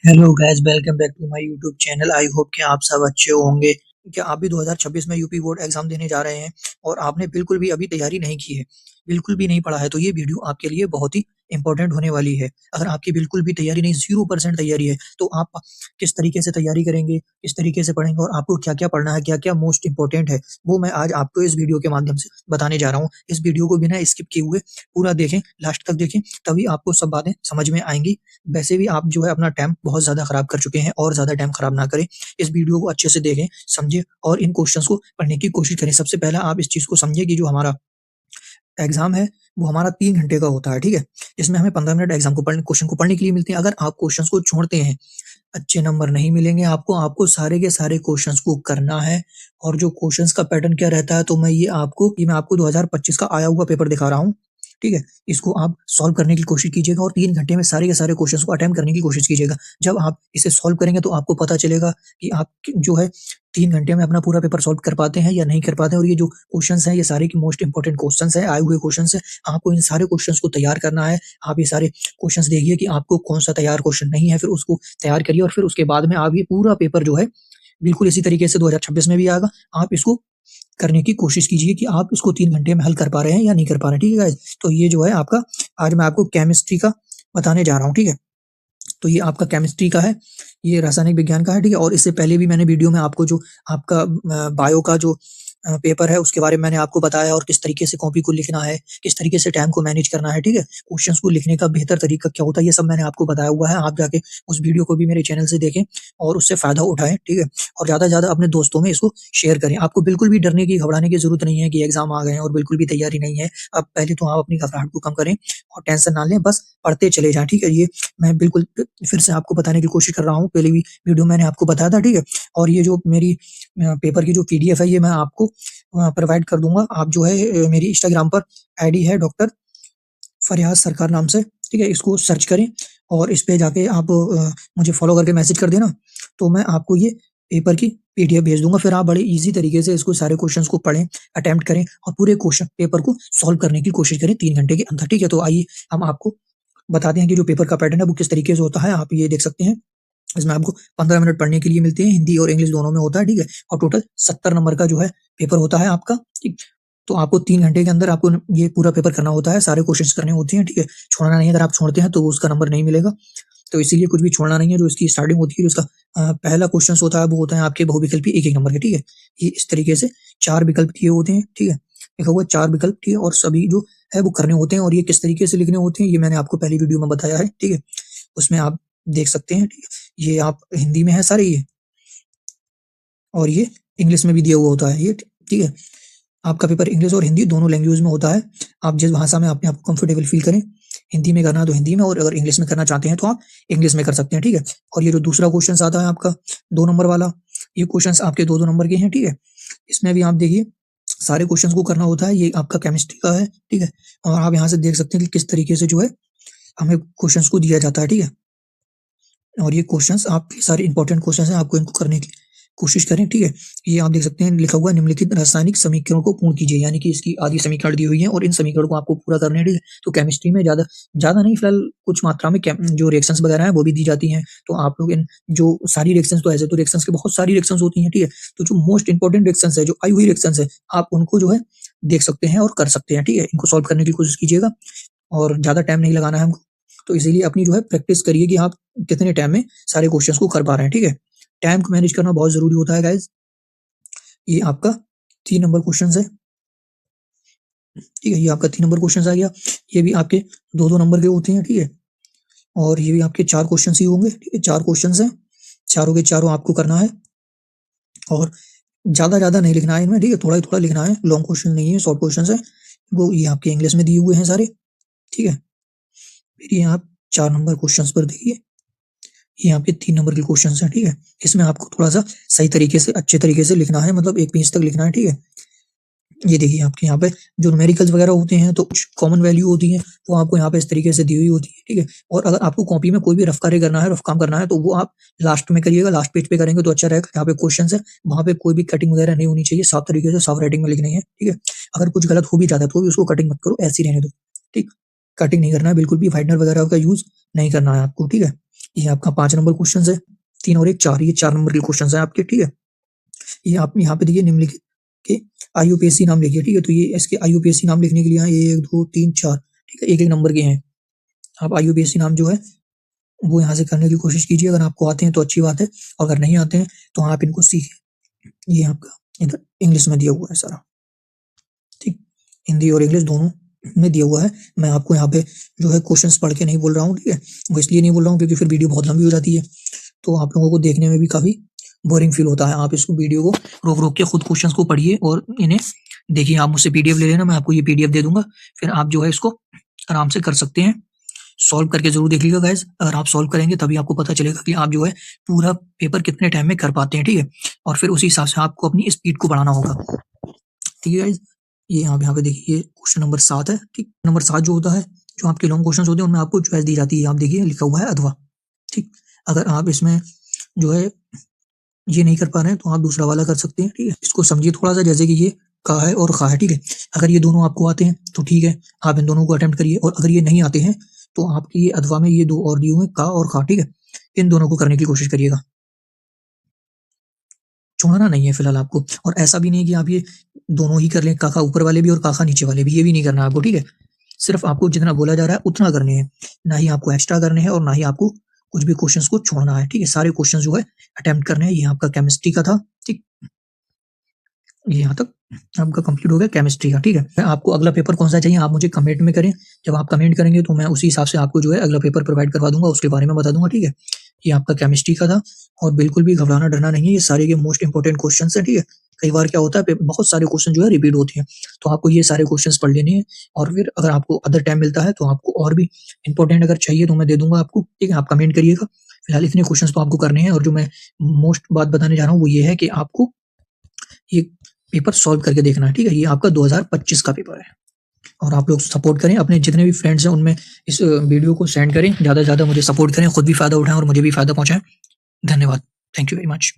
Hello guys, welcome back to my YouTube channel. I hope कि आप सब अच्छे होंगे। क्या आप भी 2026 में यूपी बोर्ड एग्जाम देने जा रहे हैं और आपने बिल्कुल भी अभी तैयारी नहीं की है, बिल्कुल भी नहीं पढ़ा है, तो ये वीडियो आपके लिए बहुत ही इंपॉर्टेंट होने वाली है। अगर आपकी बिल्कुल भी तैयारी नहीं, 0% तैयारी है, तो आप किस तरीके से तैयारी करेंगे, किस तरीके से पढ़ेंगे और आपको क्या क्या पढ़ना है, क्या क्या मोस्ट इंपॉर्टेंट है, वो मैं आज आपको इस वीडियो के माध्यम से बताने जा रहा हूँ। इस वीडियो को बिना स्किप किए हुए पूरा देखें, लास्ट तक देखें, तभी आपको सब बातें समझ में आएंगी। वैसे भी आप जो है अपना टाइम बहुत ज़्यादा खराब कर चुके हैं और ज़्यादा टाइम खराब ना करें। इस वीडियो को अच्छे से देखें, समझें और इन क्वेश्चंस को पढ़ने की कोशिश करें। सबसे पहला आप इस चीज़ को समझिए कि जो हमारा एग्ज़ाम है, वो हमारा 3 घंटे का होता है, ठीक है? जिसमें हमें 15 मिनट एग्ज़ाम को पढ़ने क्वेश्चन को पढ़ने के लिए मिलते हैं। अगर आप क्वेश्चंस को छोड़ते हैं, अच्छे नंबर नहीं मिलेंगे आपको। आपको सारे के सारे क्वेश्चंस को करना है और जो क्वेश्चंस का पैटर्न क्या रहता है, तो मैं आपको 2025 का आया हुआ पेपर दिखा रहा हूँ, ठीक है? इसको आप सॉल्व करने की कोशिश कीजिएगा और 3 घंटे में सारे के सारे क्वेश्चंस को अटेम्प्ट करने की कोशिश कीजिएगा। जब आप इसे सॉल्व करेंगे तो आपको पता चलेगा कि आप जो है 3 घंटे में अपना पूरा पेपर सॉल्व कर पाते हैं या नहीं कर पाते हैं। और ये जो क्वेश्चंस हैं, ये सारे के मोस्ट इंपोर्टेंट क्वेश्चंस हैं, आए हुए क्वेश्चंस हैं। आपको इन सारे क्वेश्चंस को तैयार करना है। आप ये सारे क्वेश्चंस देखिए कि आपको कौन-सा तैयार क्वेश्चन नहीं है, फिर उसको तैयार करिए और फिर उसके बाद में आप ये पूरा पेपर जो है बिल्कुल इसी तरीके से 2026 में भी आएगा। आप इसको करने की कोशिश कीजिए कि आप इसको 3 घंटे में हल कर पा रहे हैं या नहीं कर पा रहे हैं, ठीक है गाइस? तो ये जो है आपका, आज मैं आपको केमिस्ट्री का बताने जा रहा हूँ, ठीक है? तो ये आपका केमिस्ट्री का है, ये रासायनिक विज्ञान का है, ठीक है? और इससे पहले भी मैंने वीडियो में आपको जो आपका बायो का जो पेपर है, उसके बारे में मैंने आपको बताया और किस तरीके से कॉपी को लिखना है, किस तरीके से टाइम को मैनेज करना है, ठीक है? क्वेश्चंस को लिखने का बेहतर तरीका क्या होता है, ये सब मैंने आपको बताया हुआ है। आप जाके उस वीडियो को भी मेरे चैनल से देखें और उससे फ़ायदा उठाएँ, ठीक है? और ज़्यादा से ज़्यादा अपने दोस्तों में इसको शेयर करें। आपको बिल्कुल भी डरने की, घबराने की ज़रूरत नहीं है कि एग्ज़ाम आ गए हैं और बिल्कुल भी तैयारी नहीं है। अब पहले तो आप अपनी घबराहट को कम करें और टेंशन ना लें, बस पढ़ते चले जाएँ, ठीक है? ये मैं बिल्कुल फिर से आपको बताने की कोशिश कर रहा हूँ, पहले भी वीडियो मैंने आपको बताया था, ठीक है? और ये जो मेरी पेपर की जो पीडीएफ है, ये मैं आपको प्रोवाइड कर दूँगा। आप जो है मेरी इंस्टाग्राम पर आईडी है डॉक्टर फरियाद सरकार नाम से, ठीक है? इसको सर्च करें और इस पे जाके आप मुझे फ़ॉलो करके मैसेज कर देना, तो मैं आपको ये पेपर की पीडीएफ भेज दूँगा। फिर आप बड़े ईज़ी तरीके से इसको सारे क्वेश्चंस को पढ़ें, अटेम्प्ट करें और पूरे क्वेश्चन पेपर को सॉल्व करने की कोशिश करें 3 घंटे के अंदर, ठीक है? तो आइए हम आपको बताते हैं कि जो पेपर का पैटर्न है वो किस तरीके से होता है। आप ये देख सकते हैं, इसमें आपको 15 मिनट पढ़ने के लिए मिलते हैं, हिंदी और इंग्लिश दोनों में होता है, ठीक है? और टोटल 70 नंबर का जो है पेपर होता है आपका, ठीक? तो आपको 3 घंटे के अंदर आपको ये पूरा पेपर करना होता है, सारे क्वेश्चंस करने होते हैं, ठीक है? छोड़ना नहीं है, अगर आप छोड़ते हैं तो उसका नंबर नहीं मिलेगा, तो इसीलिए कुछ भी छोड़ना नहीं है। जो इसकी स्टार्टिंग होती है, जो इसका पहला क्वेश्चंस होता है, वो होता है आपके बहुविकल्पी 1-1 नंबर के, ठीक है? ये इस तरीके से 4 विकल्प दिए होते हैं, ठीक है? लिखा हुआ है 4 विकल्प, ठीक है? और सभी जो है वो करने होते हैं और ये किस तरीके से लिखने होते हैं, ये मैंने आपको पहली वीडियो में बताया है, ठीक है? उसमें आप देख सकते हैं, ठीक है? ये आप हिंदी में है सारे ये, और ये इंग्लिश में भी दिया हुआ होता है ये, ठीक है? आपका पेपर इंग्लिश और हिंदी दोनों लैंग्वेज में होता है। आप जिस भाषा में अपने आप को कंफर्टेबल फ़ील करें, हिंदी में करना है तो हिंदी में, और अगर इंग्लिश में करना चाहते हैं तो आप इंग्लिश में कर सकते हैं, ठीक है? और ये जो दूसरा क्वेश्चन्स आता है आपका 2 नंबर वाला, ये क्वेश्चन्स आपके 2-2 नंबर के हैं, ठीक है? इसमें भी आप देखिए, सारे क्वेश्चन्स को करना होता है। ये आपका केमिस्ट्री का है, ठीक है? और आप यहाँ से देख सकते हैं कि किस तरीके से जो है हमें क्वेश्चन्स को दिया जाता है, ठीक है? और ये क्वेश्चंस आपके सारे इंपॉर्टेंट क्वेश्चंस हैं, आपको इनको करने की कोशिश करें, ठीक है? ये आप देख सकते हैं, लिखा हुआ है निम्नलिखित रासायनिक समीकरणों को पूर्ण कीजिए, यानी कि इसकी आदि समीकरण दी हुई है और इन समीकरणों को आपको पूरा करना है, ठीक है? तो केमिस्ट्री में ज़्यादा ज़्यादा नहीं, फिलहाल कुछ मात्रा में जो रिएक्शंस वगैरह हैं वो भी दी जाती हैं। तो आप लोग इन जो सारी रिएक्शंस, तो ऐसे तो रिएक्शंस की बहुत सारी रिएक्शंस होती हैं, ठीक है? तो जो मोस्ट इंपोर्टेंट रिएक्शंस है, जो आई हुई रिएक्शंस है, आप उनको जो है देख सकते हैं और कर सकते हैं, ठीक है? इनको सॉल्व करने की कोशिश कीजिएगा और ज़्यादा टाइम नहीं लगाना है हमको। तो इसीलिए अपनी जो है प्रैक्टिस करिए कि आप कितने टाइम में सारे क्वेश्चंस को कर पा रहे हैं, ठीक है? टाइम को मैनेज करना बहुत ज़रूरी होता है गाइज़। ये आपका 3 नंबर क्वेश्चंस है, ठीक है? ये आपका 3 नंबर क्वेश्चंस आ गया। ये भी आपके 2-2 नंबर के होते हैं, ठीक है? और ये भी आपके 4 क्वेश्चंस ही होंगे, ठीक है? 4 क्वेश्चंस हैं, चारों के चारों आपको करना है और ज़्यादा नहीं लिखना है इनमें, ठीक है? थोड़ा ही थोड़ा लिखना है, लॉन्ग क्वेश्चन नहीं है, शॉर्ट क्वेश्चंस हैं। वो ये आपके इंग्लिश में दिए हुए हैं सारे, ठीक है? फिर ये आप 4 नंबर क्वेश्चंस पर देखिए, ये यहाँ पे 3 नंबर के क्वेश्चंस हैं, ठीक है? इसमें आपको थोड़ा-सा सही तरीके से, अच्छे तरीके से लिखना है, मतलब 1 पेज तक लिखना है, ठीक है? ये देखिए, आपके यहाँ पे जो न्यूमेरिकल्स वगैरह होते हैं, तो कुछ कॉमन वैल्यू होती हैं, वो आपको यहाँ पे इस तरीके से दी हुई होती है, ठीक है? और अगर आपको कॉपी में कोई भी रफ कार्य करना है, रफ काम करना है, तो वो आप लास्ट में करिएगा, लास्ट पेज पे करेंगे तो अच्छा रहेगा। जहाँ पे क्वेश्चन्स है, वहाँ पे कोई भी कटिंग वगैरह नहीं होनी चाहिए, साफ तरीके से, साफ राइटिंग में लिखनी है, ठीक है? अगर कुछ गलत हो भी जाता है, तो भी उसको कटिंग मत करो, ऐसे ही रहने दो, ठीक? कटिंग नहीं करना है बिल्कुल भी, व्हाइटनर वगैरह का यूज़ नहीं करना है आपको, ठीक है? ये आपका 5 नंबर क्वेश्चन है, 3 और 1 4, ये 4 नंबर के क्वेश्चन है आपके, ठीक है। ये आप यहाँ पे देखिए निम्नलिखित के IUPAC नाम लिखिए, ठीक है। तो ये इसके IUPAC नाम लिखने के लिए यहाँ 1 2 3 4, ठीक है, एक एक नंबर के हैं। आप IUPAC नाम जो है वो यहाँ से करने की कोशिश कीजिए। अगर आपको आते हैं तो अच्छी बात है, अगर नहीं आते हैं तो आप इनको सीखिए। ये आपका इधर इंग्लिश में दिया हुआ है सारा, ठीक, हिंदी और इंग्लिश दोनों में दिया हुआ है। मैं आपको यहाँ पे जो है क्वेश्चंस पढ़ के नहीं बोल रहा हूँ, ठीक है। वो इसलिए नहीं बोल रहा हूँ क्योंकि फिर वीडियो बहुत लंबी हो जाती है, तो आप लोगों को देखने में भी काफी बोरिंग फील होता है। आप इसको वीडियो को रोक रोक के खुद क्वेश्चंस को पढ़िए और इन्हें देखिए। आप मुझसे PDF ले लेना, मैं आपको ये PDF दे दूंगा, फिर आप जो है इसको आराम से कर सकते हैं। सॉल्व करके जरूर देख लीजिएगा गाइस, अगर आप सॉल्व करेंगे तभी आपको पता चलेगा कि आप जो है पूरा पेपर कितने टाइम में कर पाते हैं, ठीक है। और फिर उसी हिसाब से आपको अपनी स्पीड को बढ़ाना होगा, ठीक है गाइस। ये यहाँ पे देखिए, ये क्वेश्चन नंबर 7 है, ठीक। नंबर 7 जो होता है, जो आपके लॉन्ग क्वेश्चन होते हैं उनमें आपको चॉइस दी जाती है। आप देखिए लिखा हुआ है अथवा, ठीक। अगर आप इसमें जो है ये नहीं कर पा रहे हैं तो आप दूसरा वाला कर सकते हैं, ठीक है। इसको समझिए थोड़ा सा, जैसे कि ये का है और खा है, ठीक है। अगर ये दोनों आपको आते हैं तो ठीक है, आप इन दोनों को अटेम्प्ट करिए, और अगर ये नहीं आते हैं तो आपके ये अथवा में ये 2 और दिए हुए का और खा, ठीक है, इन दोनों को करने की कोशिश करिएगा, छोड़ना नहीं है फिलहाल आपको। और ऐसा भी नहीं कि आप ये दोनों ही कर लें, काका ऊपर वाले भी और काका नीचे वाले भी, ये भी नहीं करना आपको, ठीक है। सिर्फ आपको जितना बोला जा रहा है उतना करने हैं, ना ही आपको एक्स्ट्रा करने हैं और ना ही आपको कुछ भी क्वेश्चंस को छोड़ना है, ठीक है। सारे क्वेश्चंस जो है अटेम्प्ट करने हैं। ये आपका केमिस्ट्री का था, ठीक, ये यहाँ तक आपका कंप्लीट हो गया केमिस्ट्री का, ठीक है। आपको अगला पेपर कौन सा चाहिए आप मुझे कमेंट में करें, जब आप कमेंट करेंगे तो मैं उसी हिसाब से आपको जो है अगला पेपर प्रोवाइड करवा दूंगा, उसके बारे में बता दूंगा, ठीक है। ये आपका केमिस्ट्री का था, और बिल्कुल भी घबराना डरना नहीं है, ये सारे के मोस्ट इंपॉर्टेंट क्वेश्चन है, ठीक है। कई बार क्या होता है बहुत सारे क्वेश्चन जो है रिपीट होते हैं, तो आपको ये सारे क्वेश्चन पढ़ लेने हैं, और फिर अगर आपको अदर टाइम मिलता है तो आपको और भी इंपॉर्टेंट अगर चाहिए तो मैं दे दूंगा आपको, ठीक है। आप कमेंट करिएगा, फिलहाल इतने क्वेश्चन तो आपको करने हैं। और जो मैं मोस्ट बात बताने जा रहा हूँ वो ये है कि आपको ये पेपर सॉल्व करके देखना है, ठीक है। ये आपका 2025 का पेपर है, और आप लोग सपोर्ट करें, अपने जितने भी फ्रेंड्स हैं उनमें इस वीडियो को सेंड करें, ज़्यादा से ज़्यादा मुझे सपोर्ट करें, खुद भी फ़ायदा उठाएं और मुझे भी फ़ायदा पहुंचाएं। धन्यवाद, थैंक यू वेरी मच।